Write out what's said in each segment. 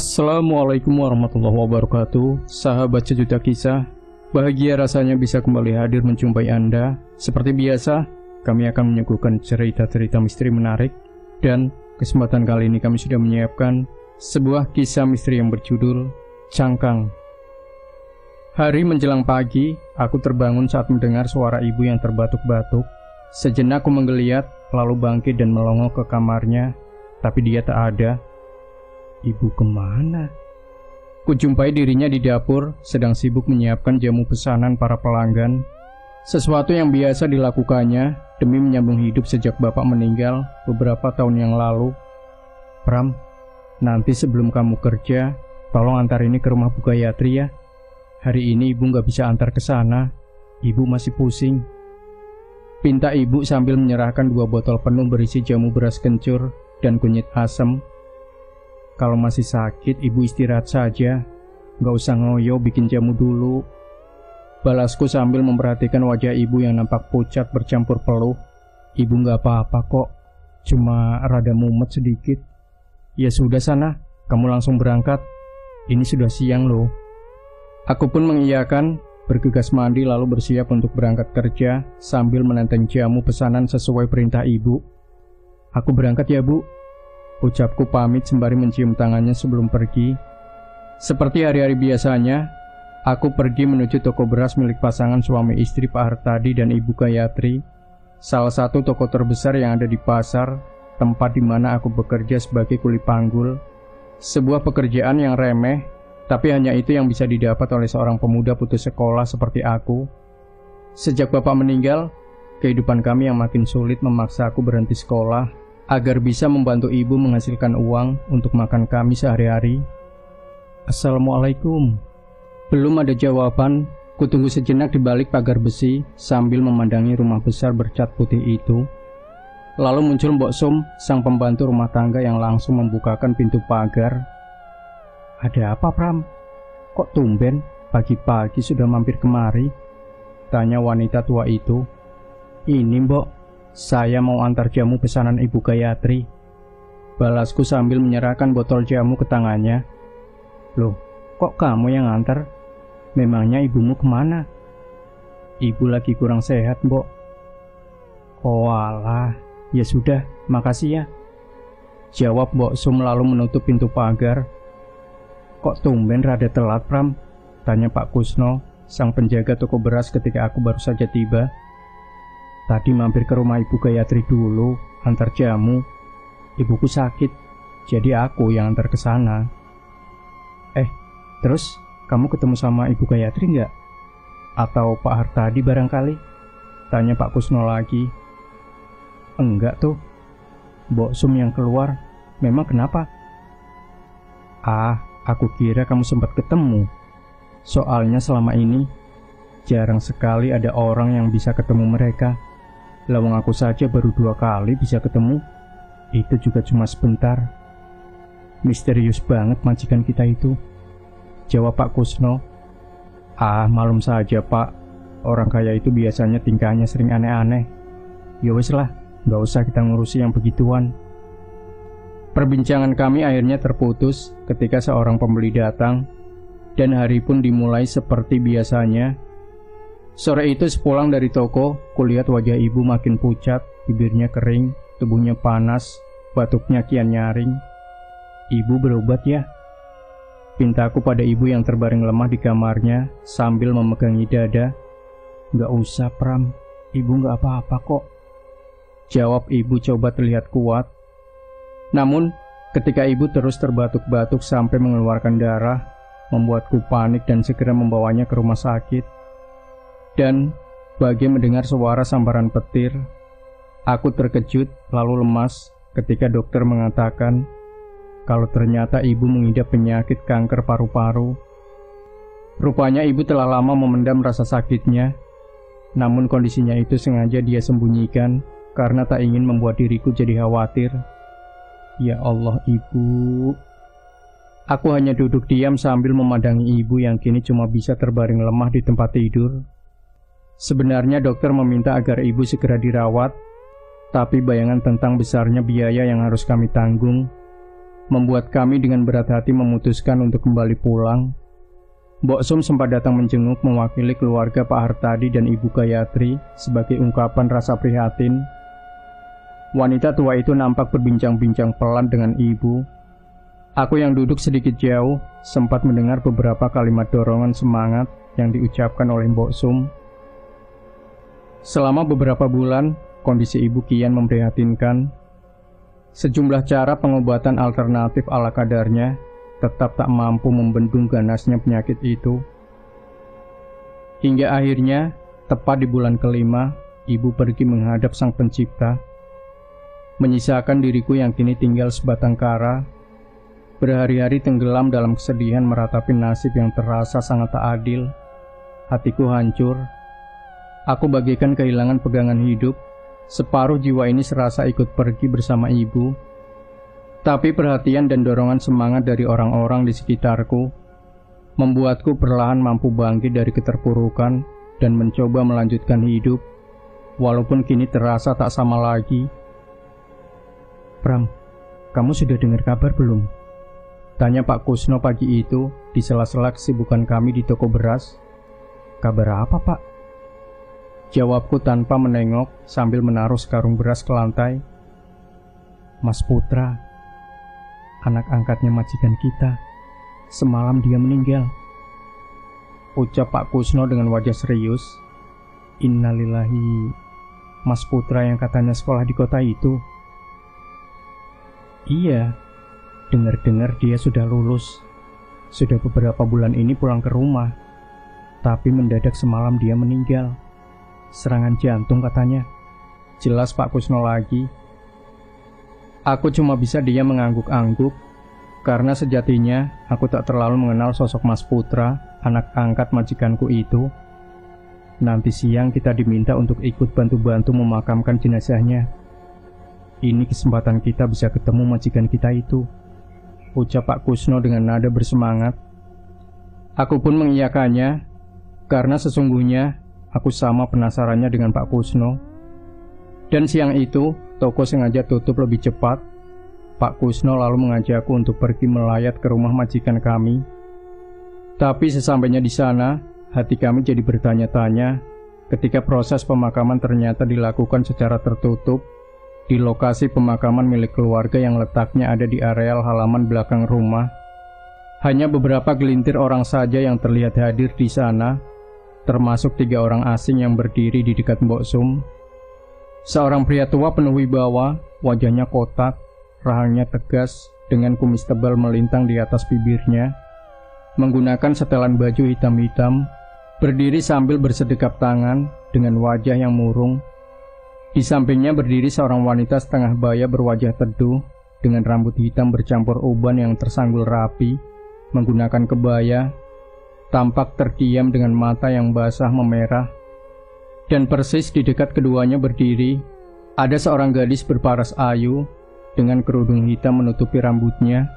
Assalamualaikum warahmatullahi wabarakatuh. Sahabat sejuta kisah, bahagia rasanya bisa kembali hadir menjumpai Anda. Seperti biasa, kami akan menyuguhkan cerita-cerita misteri menarik. Dan kesempatan kali ini kami sudah menyiapkan sebuah kisah misteri yang berjudul Cangkang. Hari menjelang pagi, aku terbangun saat mendengar suara ibu yang terbatuk-batuk. Sejenak aku menggeliat, lalu bangkit dan melongo ke kamarnya, tapi dia tak ada. Ibu kemana? Kujumpai dirinya di dapur, sedang sibuk menyiapkan jamu pesanan para pelanggan. Sesuatu yang biasa dilakukannya demi menyambung hidup sejak bapak meninggal beberapa tahun yang lalu. Pram, nanti sebelum kamu kerja, tolong antar ini ke rumah Bu Gayatri ya. Hari ini ibu gak bisa antar ke sana. Ibu masih pusing. Pinta ibu sambil menyerahkan 2 botol penuh berisi jamu beras kencur dan kunyit asam. Kalau masih sakit, ibu istirahat saja. Gak usah ngoyo bikin jamu dulu. Balasku sambil memperhatikan wajah ibu yang nampak pucat bercampur peluh. Ibu gak apa-apa kok, cuma rada mumet sedikit. Ya sudah sana, kamu langsung berangkat. Ini sudah siang loh. Aku pun mengiyakan, bergegas mandi lalu bersiap untuk berangkat kerja sambil menenteng jamu pesanan sesuai perintah ibu. Aku berangkat ya bu. Ucapku pamit sembari mencium tangannya sebelum pergi. Seperti hari-hari biasanya, aku pergi menuju toko beras milik pasangan suami istri Pak Hartadi dan Ibu Gayatri, salah satu toko terbesar yang ada di pasar, tempat di mana aku bekerja sebagai kuli panggul. Sebuah pekerjaan yang remeh, tapi hanya itu yang bisa didapat oleh seorang pemuda putus sekolah seperti aku. Sejak bapak meninggal, kehidupan kami yang makin sulit memaksa aku berhenti sekolah agar bisa membantu ibu menghasilkan uang untuk makan kami sehari-hari. Assalamualaikum. Belum ada jawaban, kutunggu sejenak di balik pagar besi sambil memandangi rumah besar bercat putih itu. Lalu muncul Mbok Sum, sang pembantu rumah tangga yang langsung membukakan pintu pagar. Ada apa, Pram? Kok tumben pagi-pagi sudah mampir kemari? Tanya wanita tua itu. Ini Mbok, saya mau antar jamu pesanan Ibu Gayatri. Balasku sambil menyerahkan botol jamu ke tangannya. Loh, kok kamu yang antar? Memangnya ibumu kemana? Ibu lagi kurang sehat, Mbok. Oh alah, ya sudah, makasih ya. Jawab Mbok Sum lalu menutup pintu pagar. Kok tumben rada telat, Pram? Tanya Pak Kusno, sang penjaga toko beras ketika aku baru saja tiba. Tadi mampir ke rumah Ibu Gayatri dulu, antar jamu. Ibuku sakit, jadi aku yang antar ke sana. Terus kamu ketemu sama Ibu Gayatri nggak? Atau Pak Hartadi barangkali? Tanya Pak Kusno lagi. Enggak tuh, Mbok Sum yang keluar. Memang kenapa? Aku kira kamu sempat ketemu. Soalnya selama ini jarang sekali ada orang yang bisa ketemu mereka. Lawang aku saja baru 2 kali bisa ketemu. Itu juga cuma sebentar. Misterius banget majikan kita itu. Jawab Pak Kusno. Malum saja Pak. Orang kaya itu biasanya tingkahnya sering aneh-aneh. Ya wes lah, gak usah kita ngurusi yang begituan. Perbincangan kami akhirnya terputus ketika seorang pembeli datang. Dan hari pun dimulai seperti biasanya. Sore itu sepulang dari toko, kulihat wajah ibu makin pucat, bibirnya kering, tubuhnya panas, batuknya kian nyaring. Ibu berobat ya? Pintaku pada ibu yang terbaring lemah di kamarnya sambil memegangi dada. Gak usah Pram, ibu gak apa-apa kok. Jawab ibu coba terlihat kuat. Namun, ketika ibu terus terbatuk-batuk sampai mengeluarkan darah, membuatku panik dan segera membawanya ke rumah sakit. Dan bagai mendengar suara sambaran petir, aku terkejut lalu lemas ketika dokter mengatakan kalau ternyata ibu mengidap penyakit kanker paru-paru. Rupanya ibu telah lama memendam rasa sakitnya, namun kondisinya itu sengaja dia sembunyikan karena tak ingin membuat diriku jadi khawatir. Ya Allah ibu. Aku hanya duduk diam sambil memandangi ibu yang kini cuma bisa terbaring lemah di tempat tidur. Sebenarnya dokter meminta agar ibu segera dirawat, tapi bayangan tentang besarnya biaya yang harus kami tanggung membuat kami dengan berat hati memutuskan untuk kembali pulang. Mbok Sum sempat datang menjenguk mewakili keluarga Pak Hartadi dan Ibu Gayatri sebagai ungkapan rasa prihatin. Wanita tua itu nampak berbincang-bincang pelan dengan ibu. Aku yang duduk sedikit jauh sempat mendengar beberapa kalimat dorongan semangat yang diucapkan oleh Mbok Sum. Selama beberapa bulan, kondisi ibu kian memprihatinkan. Sejumlah cara pengobatan alternatif ala kadarnya tetap tak mampu membendung ganasnya penyakit itu. Hingga akhirnya, tepat di bulan kelima, ibu pergi menghadap Sang Pencipta, menyisakan diriku yang kini tinggal sebatang kara, berhari-hari tenggelam dalam kesedihan meratapi nasib yang terasa sangat tak adil. Hatiku hancur. Aku bagaikan kehilangan pegangan hidup. Separuh jiwa ini serasa ikut pergi bersama ibu. Tapi perhatian dan dorongan semangat dari orang-orang di sekitarku membuatku perlahan mampu bangkit dari keterpurukan dan mencoba melanjutkan hidup, walaupun kini terasa tak sama lagi. "Pram, kamu sudah dengar kabar belum?" tanya Pak Kusno pagi itu di sela-sela kesibukan kami di toko beras. "Kabar apa, Pak?" jawabku tanpa menengok sambil menaruh sekarung beras ke lantai. "Mas Putra, anak angkatnya majikan kita, semalam dia meninggal," ucap Pak Kusno dengan wajah serius. "Innalillahi, Mas Putra yang katanya sekolah di kota itu?" "Iya, dengar-dengar dia sudah lulus. Sudah beberapa bulan ini pulang ke rumah. Tapi mendadak semalam dia meninggal. Serangan jantung katanya," jelas Pak Kusno lagi. Aku cuma bisa diam mengangguk-angguk, karena sejatinya aku tak terlalu mengenal sosok Mas Putra, anak angkat majikanku itu. Nanti siang kita diminta untuk ikut bantu-bantu memakamkan jenazahnya. Ini kesempatan kita bisa ketemu majikan kita itu, ucap Pak Kusno dengan nada bersemangat. Aku pun mengiyakannya, karena sesungguhnya aku sama penasarannya dengan Pak Kusno. Dan siang itu, toko sengaja tutup lebih cepat. Pak Kusno lalu mengajakku untuk pergi melayat ke rumah majikan kami. Tapi sesampainya di sana, hati kami jadi bertanya-tanya ketika proses pemakaman ternyata dilakukan secara tertutup di lokasi pemakaman milik keluarga yang letaknya ada di areal halaman belakang rumah. Hanya beberapa gelintir orang saja yang terlihat hadir di sana, termasuk 3 orang asing yang berdiri di dekat Mbok Sum. Seorang pria tua penuh wibawa, wajahnya kotak, rahangnya tegas, dengan kumis tebal melintang di atas bibirnya, menggunakan setelan baju hitam-hitam, berdiri sambil bersedekap tangan dengan wajah yang murung. Di sampingnya berdiri seorang wanita setengah baya berwajah teduh, dengan rambut hitam bercampur uban yang tersanggul rapi, menggunakan kebaya, tampak terdiam dengan mata yang basah memerah. Dan persis di dekat keduanya berdiri, ada seorang gadis berparas ayu, dengan kerudung hitam menutupi rambutnya,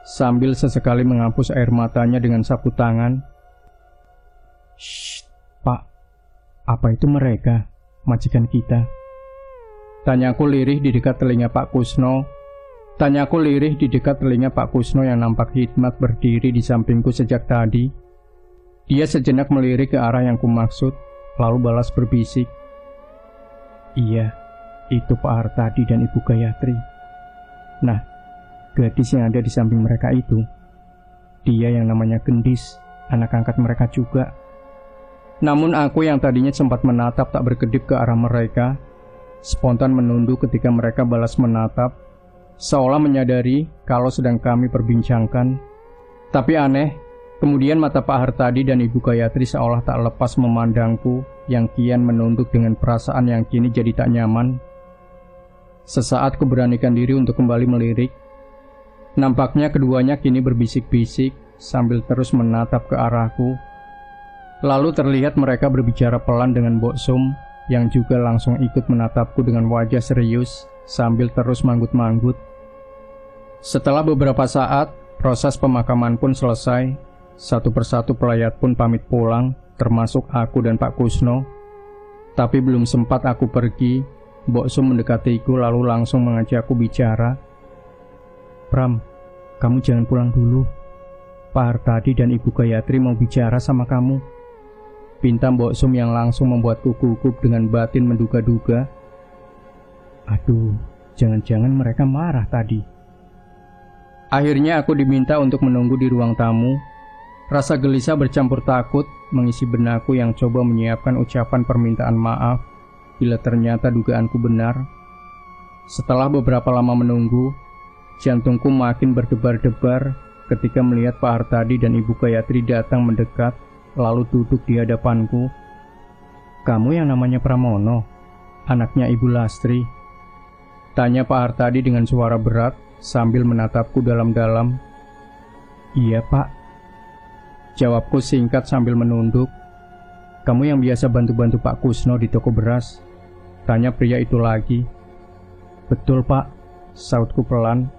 sambil sesekali menghapus air matanya dengan sapu tangan. "Shh, Pak, apa itu mereka, majikan kita?" Tanyaku lirih di dekat telinga Pak Kusno. Yang nampak hikmat berdiri di sampingku sejak tadi. Dia sejenak melirik ke arah yang kumaksud, lalu balas berbisik, "Iya, itu Pak Hartadi dan Ibu Gayatri. Nah, gadis yang ada di samping mereka itu, dia yang namanya Gendis, anak angkat mereka juga." Namun aku yang tadinya sempat menatap tak berkedip ke arah mereka, spontan menunduk ketika mereka balas menatap, seolah menyadari kalau sedang kami perbincangkan. Tapi aneh, kemudian mata Pak Hartadi dan Ibu Gayatri seolah tak lepas memandangku yang kian menunduk dengan perasaan yang kini jadi tak nyaman. Sesaat kuberanikan diri untuk kembali melirik. Nampaknya keduanya kini berbisik-bisik sambil terus menatap ke arahku. Lalu terlihat mereka berbicara pelan dengan Mbok Sum yang juga langsung ikut menatapku dengan wajah serius sambil terus manggut-manggut. Setelah beberapa saat, proses pemakaman pun selesai. Satu persatu pelayat pun pamit pulang, termasuk aku dan Pak Kusno. Tapi belum sempat aku pergi, Mbok Sum mendekatiku lalu langsung mengajakku bicara. "Pram, Kamu jangan pulang dulu. Pak Hartadi dan Ibu Gayatri mau bicara sama kamu. Pinta Mbok Sum yang langsung membuatku gugup dengan batin menduga-duga. Aduh, jangan-jangan mereka marah tadi. Akhirnya aku diminta untuk menunggu di ruang tamu. Rasa gelisah bercampur takut mengisi benakku yang coba menyiapkan ucapan permintaan maaf bila ternyata dugaanku benar. Setelah beberapa lama menunggu, jantungku makin berdebar-debar ketika melihat Pak Hartadi dan Ibu Gayatri datang mendekat lalu duduk di hadapanku. Kamu yang namanya Pramono, anaknya Ibu Lastri? Tanya Pak Hartadi dengan suara berat sambil menatapku dalam-dalam. Iya Pak, jawabku singkat sambil menunduk. Kamu yang biasa bantu-bantu Pak Kusno di toko beras? Tanya pria itu lagi. Betul Pak, sautku pelan.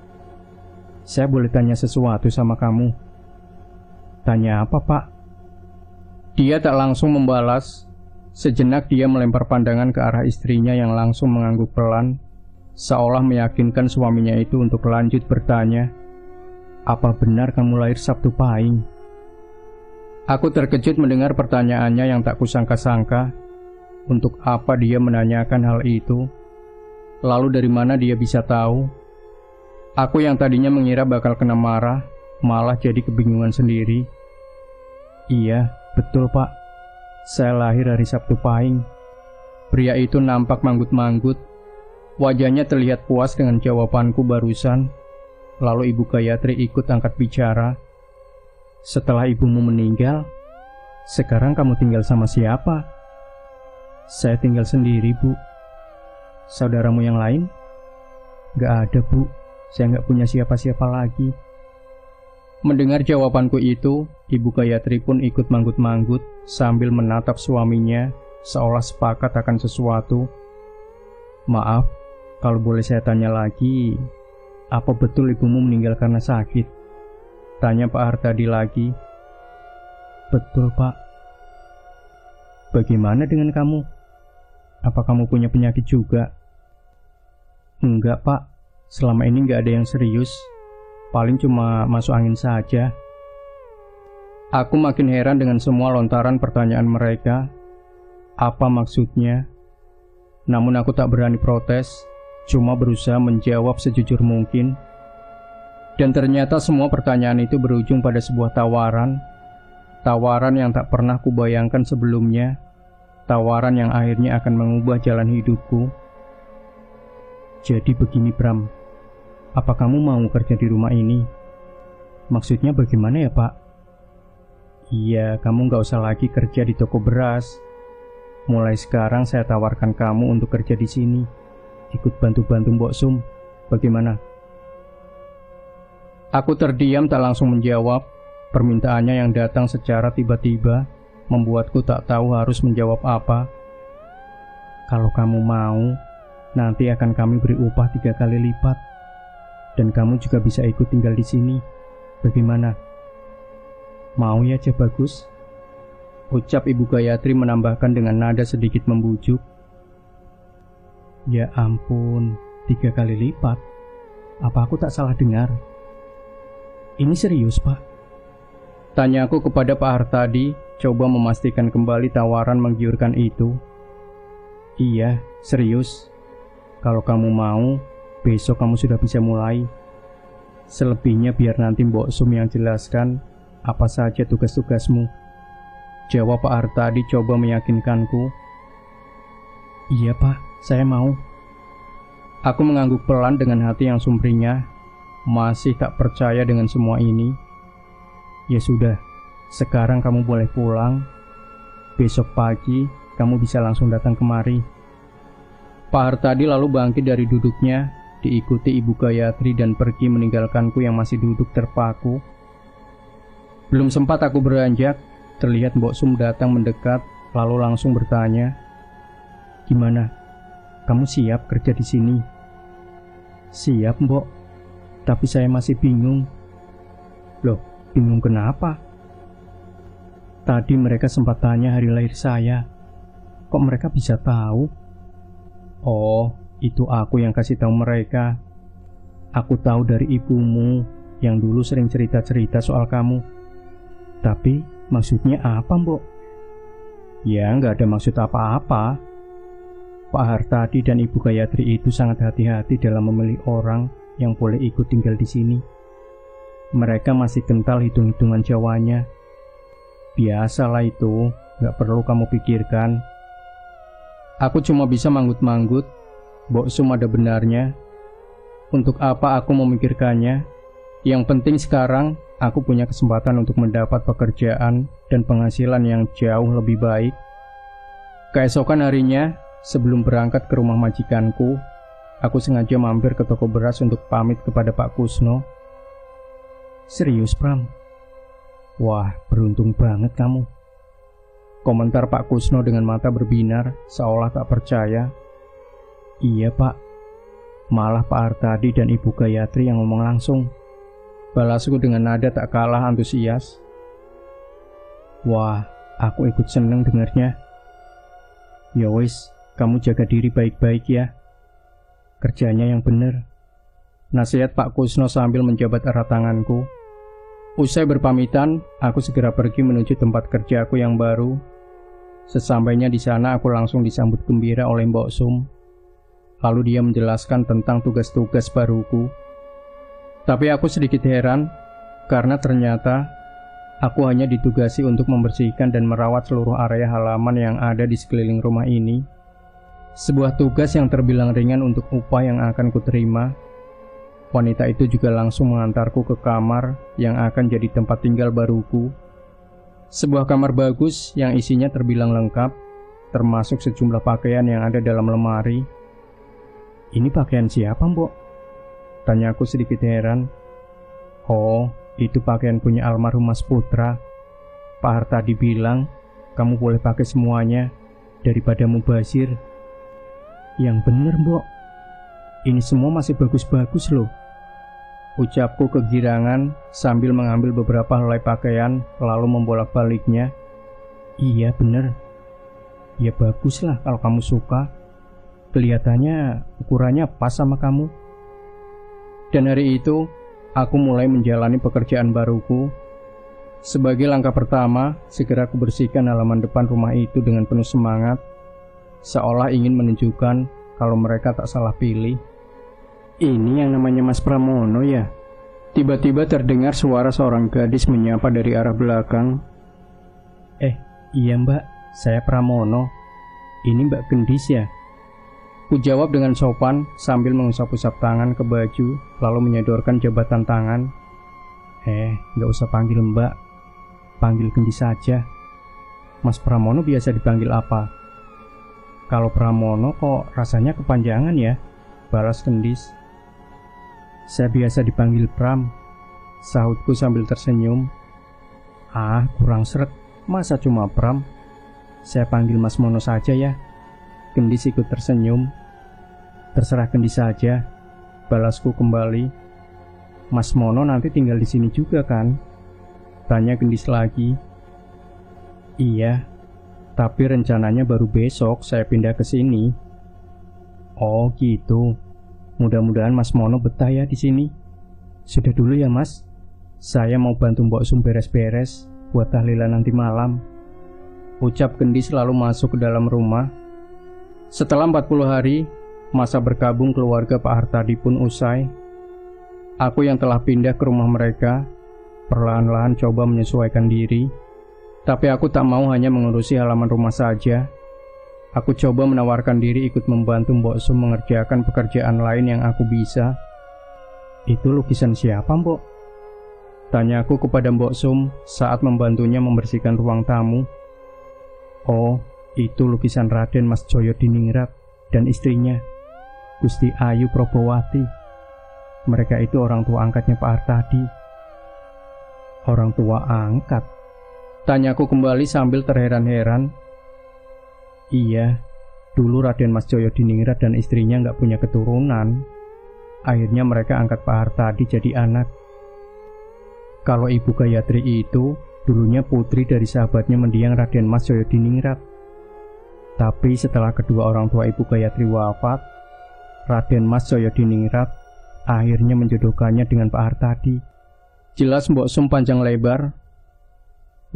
Saya boleh tanya sesuatu sama kamu? Tanya apa Pak? Dia tak langsung membalas. Sejenak dia melempar pandangan ke arah istrinya yang langsung mengangguk pelan, seolah meyakinkan suaminya itu untuk lanjut bertanya. Apa benar kamu lahir Sabtu Pahing? Aku terkejut mendengar pertanyaannya yang tak kusangka-sangka. Untuk apa dia menanyakan hal itu? Lalu dari mana dia bisa tahu? Aku yang tadinya mengira bakal kena marah, malah jadi kebingungan sendiri. Iya, betul Pak. Saya lahir hari Sabtu Pahing. Pria itu nampak manggut-manggut. Wajahnya terlihat puas dengan jawabanku barusan. Lalu Ibu Gayatri ikut angkat bicara. Setelah ibumu meninggal, sekarang kamu tinggal sama siapa? Saya tinggal sendiri, Bu. Saudaramu yang lain? Gak ada, Bu. Saya gak punya siapa-siapa lagi. Mendengar jawabanku itu, Ibu Gayatri pun ikut manggut-manggut sambil menatap suaminya seolah sepakat akan sesuatu. Maaf, kalau boleh saya tanya lagi, apa betul ibumu meninggal karena sakit? Tanya Pak Hartadi lagi. Betul Pak. Bagaimana dengan kamu? Apa kamu punya penyakit juga? Enggak Pak, selama ini enggak ada yang serius. Paling cuma masuk angin saja. Aku makin heran dengan semua lontaran pertanyaan mereka. Apa maksudnya? Namun aku tak berani protes, cuma berusaha menjawab sejujur mungkin. Dan ternyata semua pertanyaan itu berujung pada sebuah tawaran. Tawaran yang tak pernah kubayangkan sebelumnya. Tawaran yang akhirnya akan mengubah jalan hidupku. Jadi begini Bram, apa kamu mau kerja di rumah ini? Maksudnya bagaimana ya Pak? Iya, kamu gak usah lagi kerja di toko beras. Mulai sekarang saya tawarkan kamu untuk kerja di sini. Ikut bantu-bantu Mbok Sum. Bagaimana? Aku terdiam tak langsung menjawab. Permintaannya yang datang secara tiba-tiba membuatku tak tahu harus menjawab apa. Kalau kamu mau, nanti akan kami beri upah 3 kali lipat. Dan kamu juga bisa ikut tinggal di sini. Bagaimana? Mau ya, Cah Bagus? Ucap Ibu Gayatri menambahkan dengan nada sedikit membujuk. Ya ampun, 3 kali lipat? Apa aku tak salah dengar? Ini serius Pak? Tanyaku kepada Pak Hartadi, coba memastikan kembali tawaran menggiurkan itu. Iya, serius. Kalau kamu mau, besok kamu sudah bisa mulai. Selebihnya biar nanti Mbok Sum yang jelaskan apa saja tugas-tugasmu. Jawab Pak Hartadi coba meyakinkanku. Iya Pak, saya mau. Aku mengangguk pelan dengan hati yang sumringah. Masih tak percaya dengan semua ini. Ya sudah, sekarang kamu boleh pulang. Besok pagi kamu bisa langsung datang kemari. Pak Hartadi lalu bangkit dari duduknya, diikuti Ibu Gayatri dan pergi meninggalkanku yang masih duduk terpaku. Belum sempat aku beranjak, terlihat Mbok Sum datang mendekat, lalu langsung bertanya, "Gimana? Kamu siap kerja di sini?" "Siap, Mbok. Tapi saya masih bingung." "Loh, bingung kenapa?" "Tadi mereka sempat tanya hari lahir saya. Kok mereka bisa tahu?" "Oh, itu aku yang kasih tahu mereka. Aku tahu dari ibumu. yang dulu sering cerita-cerita soal kamu. Tapi maksudnya apa, Mbok? Ya, nggak ada maksud apa-apa. Pak Hartadi dan Ibu Gayatri itu sangat hati-hati dalam memilih orang yang boleh ikut tinggal di sini. Mereka masih kental hitung-hitungan Jawanya. Biasalah itu, nggak perlu kamu pikirkan. Aku cuma bisa manggut-manggut. Mbok Sum ada benarnya. Untuk apa aku memikirkannya? Yang penting sekarang aku punya kesempatan untuk mendapat pekerjaan dan penghasilan yang jauh lebih baik. Keesokan harinya, sebelum berangkat ke rumah majikanku, aku sengaja mampir ke toko beras untuk pamit kepada Pak Kusno. Serius, Pram? Wah, beruntung banget kamu. Komentar Pak Kusno dengan mata berbinar, seolah tak percaya. Iya, Pak. Malah Pak Hartadi dan Ibu Gayatri yang ngomong langsung. Balasku dengan nada tak kalah antusias. Wah, aku ikut seneng dengarnya. Ya wis, kamu jaga diri baik-baik ya. Kerjanya yang bener. Nasihat Pak Kusno sambil menjabat erat tanganku. Usai berpamitan, aku segera pergi menuju tempat kerjaku yang baru. Sesampainya di sana, aku langsung disambut gembira oleh Mbok Sum. Lalu dia menjelaskan tentang tugas-tugas baruku. Tapi aku sedikit heran, karena ternyata aku hanya ditugasi untuk membersihkan dan merawat seluruh area halaman yang ada di sekeliling rumah ini. Sebuah tugas yang terbilang ringan untuk upah yang akan kuterima. Wanita itu juga langsung mengantarku ke kamar yang akan jadi tempat tinggal baruku. Sebuah kamar bagus yang isinya terbilang lengkap, termasuk sejumlah pakaian yang ada dalam lemari. Ini pakaian siapa, Mbok? Tanyaku sedikit heran. Oh, itu pakaian punya almarhum Mas Putra. Pak Hartadi bilang, kamu boleh pakai semuanya daripada mubazir. Yang bener, Mbok. Ini semua masih bagus-bagus loh. Ucapku kegirangan sambil mengambil beberapa helai pakaian lalu membolak-baliknya. Iya bener. Ya baguslah kalau kamu suka. Kelihatannya ukurannya pas sama kamu. Dan hari itu, aku mulai menjalani pekerjaan baruku. Sebagai langkah pertama, segera aku bersihkan halaman depan rumah itu dengan penuh semangat, seolah ingin menunjukkan kalau mereka tak salah pilih. Ini yang namanya Mas Pramono ya? Tiba-tiba terdengar suara seorang gadis menyapa dari arah belakang. Iya Mbak, saya Pramono. Ini Mbak Gendis ya? Ku jawab dengan sopan sambil mengusap-usap tangan ke baju, lalu menyodorkan jabatan tangan. Gak usah panggil Mbak, panggil Gendis saja. Mas Pramono biasa dipanggil apa? Kalau Pramono kok rasanya kepanjangan ya? Balas Gendis. Saya biasa dipanggil Pram, sahutku sambil tersenyum. Kurang seret, masa cuma Pram? Saya panggil Mas Mono saja ya. Gendis ikut tersenyum. Terserah Gendis saja, balasku kembali. Mas Mono nanti tinggal di sini juga kan? Tanya Gendis lagi. Iya, tapi rencananya baru besok saya pindah ke sini. Oh gitu. Mudah-mudahan Mas Mono betah ya di sini. Sudah dulu ya Mas. Saya mau bantu Mbok Sum beres-beres buat tahlilan nanti malam. Ucap Gendis lalu masuk ke dalam rumah. Setelah 40 hari, masa berkabung keluarga Pak Hartadi pun usai. Aku yang telah pindah ke rumah mereka, perlahan-lahan coba menyesuaikan diri. Tapi aku tak mau hanya mengurusi halaman rumah saja. Aku coba menawarkan diri ikut membantu Mbok Sum mengerjakan pekerjaan lain yang aku bisa. Itu lukisan siapa, Mbok? Tanyaku kepada Mbok Sum saat membantunya membersihkan ruang tamu. Oh, itu lukisan Raden Mas Joyo Diningrat dan istrinya, Gusti Ayu Probowati. Mereka itu orang tua angkatnya Pak Hartadi. Orang tua angkat? Tanyaku kembali sambil terheran-heran. Iya, dulu Raden Mas Joyo Diningrat dan istrinya nggak punya keturunan. Akhirnya mereka angkat Pak Hartadi jadi anak. Kalau Ibu Gayatri itu dulunya putri dari sahabatnya mendiang Raden Mas Joyo Diningrat. Tapi setelah kedua orang tua Ibu Gayatri wafat, Raden Mas Joyo Diningrat akhirnya menjodohkannya dengan Pak Hartadi. Jelas Mbok Sum panjang lebar.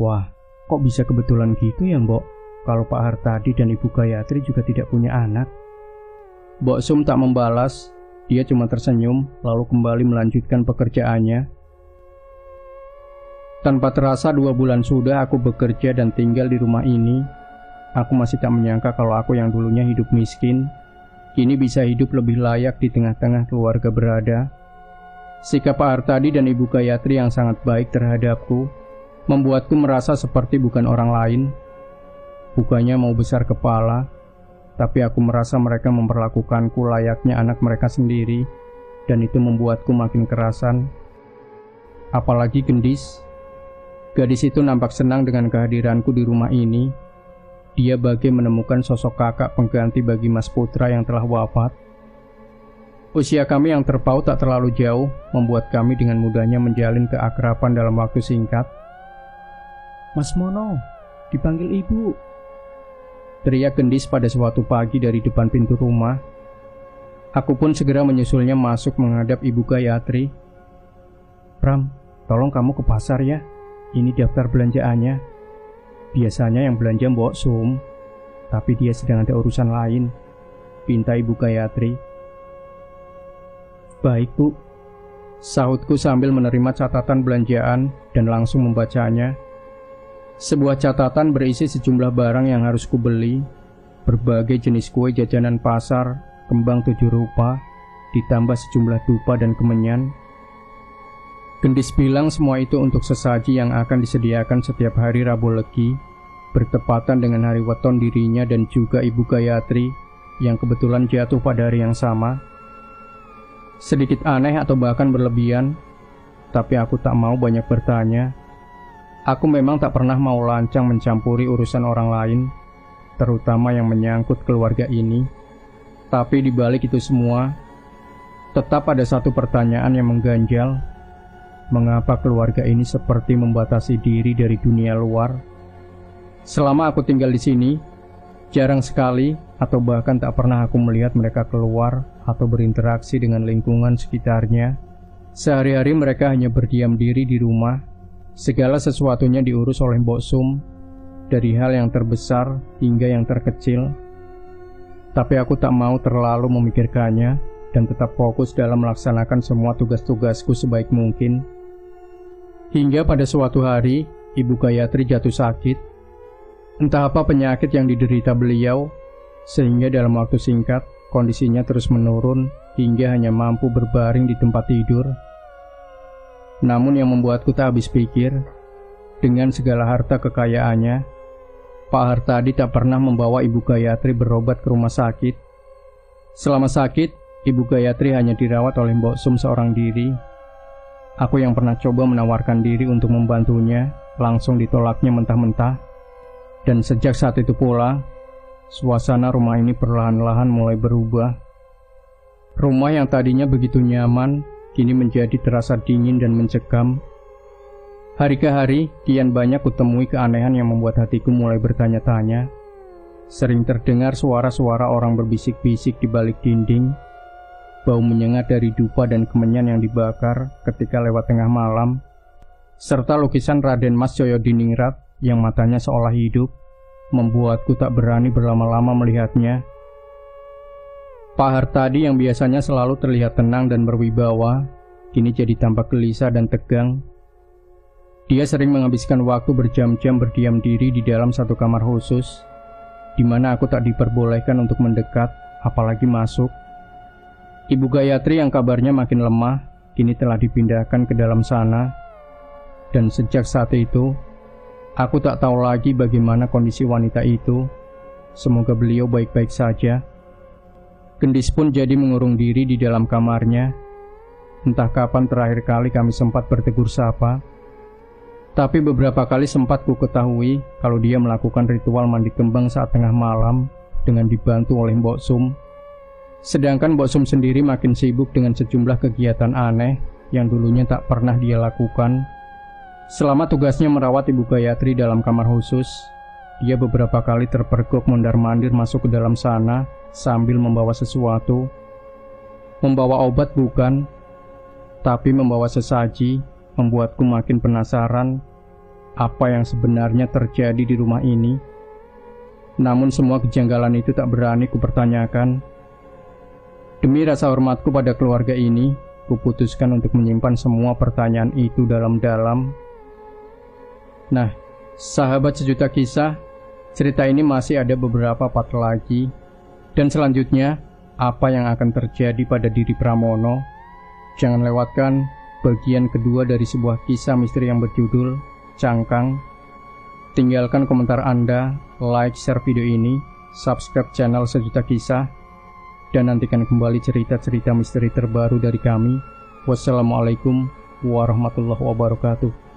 Wah, kok bisa kebetulan gitu ya Mbok? Kalau Pak Hartadi dan Ibu Gayatri juga tidak punya anak. Mbok Sum tak membalas, dia cuma tersenyum lalu kembali melanjutkan pekerjaannya. Tanpa terasa 2 bulan sudah aku bekerja dan tinggal di rumah ini. Aku masih tak menyangka kalau aku yang dulunya hidup miskin, kini bisa hidup lebih layak di tengah-tengah keluarga berada. Sikap Pak Hartadi dan Ibu Gayatri yang sangat baik terhadapku membuatku merasa seperti bukan orang lain. Bukannya mau besar kepala, tapi aku merasa mereka memperlakukanku layaknya anak mereka sendiri, dan itu membuatku makin kerasan. Apalagi Gendis. Gadis itu nampak senang dengan kehadiranku di rumah ini. Dia bagai menemukan sosok kakak pengganti bagi Mas Putra yang telah wafat. Usia kami yang terpaut tak terlalu jauh membuat kami dengan mudahnya menjalin keakraban dalam waktu singkat. "Mas Mono, dipanggil ibu," teriak Gendis pada suatu pagi dari depan pintu rumah. Aku pun segera menyusulnya masuk menghadap Ibu Gayatri. "Pram, tolong kamu ke pasar ya. Ini daftar belanjaannya. Biasanya yang belanja Mbok Sum, tapi dia sedang ada urusan lain," pinta Ibu Gayatri. "Baik Bu," sahutku sambil menerima catatan belanjaan dan langsung membacanya. Sebuah catatan berisi sejumlah barang yang harus kubeli, berbagai jenis kue jajanan pasar, kembang 7 rupa, ditambah sejumlah dupa dan kemenyan. Gendis bilang semua itu untuk sesaji yang akan disediakan setiap hari Rabu Legi, bertepatan dengan hari weton dirinya dan juga Ibu Gayatri yang kebetulan jatuh pada hari yang sama. Sedikit aneh atau bahkan berlebihan, tapi aku tak mau banyak bertanya. Aku memang tak pernah mau lancang mencampuri urusan orang lain, terutama yang menyangkut keluarga ini. Tapi di balik itu semua, tetap ada satu pertanyaan yang mengganjal. Mengapa keluarga ini seperti membatasi diri dari dunia luar? Selama aku tinggal di sini, jarang sekali atau bahkan tak pernah aku melihat mereka keluar atau berinteraksi dengan lingkungan sekitarnya. Sehari-hari mereka hanya berdiam diri di rumah. Segala sesuatunya diurus oleh Mbok Sum, dari hal yang terbesar hingga yang terkecil. Tapi aku tak mau terlalu memikirkannya dan tetap fokus dalam melaksanakan semua tugas-tugasku sebaik mungkin. Hingga pada suatu hari, Ibu Gayatri jatuh sakit. Entah apa penyakit yang diderita beliau, sehingga dalam waktu singkat, kondisinya terus menurun hingga hanya mampu berbaring di tempat tidur. Namun yang membuatku tak habis pikir, dengan segala harta kekayaannya, Pak Hartadi tak pernah membawa Ibu Gayatri berobat ke rumah sakit. Selama sakit, Ibu Gayatri hanya dirawat oleh Mbok Sum seorang diri. Aku yang pernah coba menawarkan diri untuk membantunya, langsung ditolaknya mentah-mentah. Dan sejak saat itu pula, suasana rumah ini perlahan-lahan mulai berubah. Rumah yang tadinya begitu nyaman, kini menjadi terasa dingin dan mencekam. Hari ke hari, kian banyak kutemui keanehan yang membuat hatiku mulai bertanya-tanya. Sering terdengar suara-suara orang berbisik-bisik di balik dinding, bau menyengat dari dupa dan kemenyan yang dibakar ketika lewat tengah malam, serta lukisan Raden Mas Joyodiningrat yang matanya seolah hidup, membuatku tak berani berlama-lama melihatnya. Pak Hartadi yang biasanya selalu terlihat tenang dan berwibawa, kini jadi tampak gelisah dan tegang. Dia sering menghabiskan waktu berjam-jam berdiam diri di dalam satu kamar khusus, di mana aku tak diperbolehkan untuk mendekat, apalagi masuk. Ibu Gayatri yang kabarnya makin lemah, kini telah dipindahkan ke dalam sana. Dan sejak saat itu, aku tak tahu lagi bagaimana kondisi wanita itu. Semoga beliau baik-baik saja. Gendis pun jadi mengurung diri di dalam kamarnya. Entah kapan terakhir kali kami sempat bertegur sapa. Tapi beberapa kali sempat ku ketahui kalau dia melakukan ritual mandi kembang saat tengah malam dengan dibantu oleh Mbok Sum. Sedangkan Mbok Sum sendiri makin sibuk dengan sejumlah kegiatan aneh yang dulunya tak pernah dia lakukan. Selama tugasnya merawat Ibu Gayatri dalam kamar khusus, dia beberapa kali terpergok mondar-mandir masuk ke dalam sana sambil membawa sesuatu. Membawa obat bukan, tapi membawa sesaji membuatku makin penasaran apa yang sebenarnya terjadi di rumah ini. Namun semua kejanggalan itu tak berani kupertanyakan. Demi rasa hormatku pada keluarga ini, kuputuskan untuk menyimpan semua pertanyaan itu dalam-dalam. Nah, sahabat sejuta kisah, cerita ini masih ada beberapa part lagi. Dan selanjutnya, apa yang akan terjadi pada diri Pramono? Jangan lewatkan bagian kedua dari sebuah kisah misteri yang berjudul Cangkang. Tinggalkan komentar Anda, like, share video ini, subscribe channel Sejuta Kisah, dan nantikan kembali cerita-cerita misteri terbaru dari kami. Wassalamualaikum warahmatullahi wabarakatuh.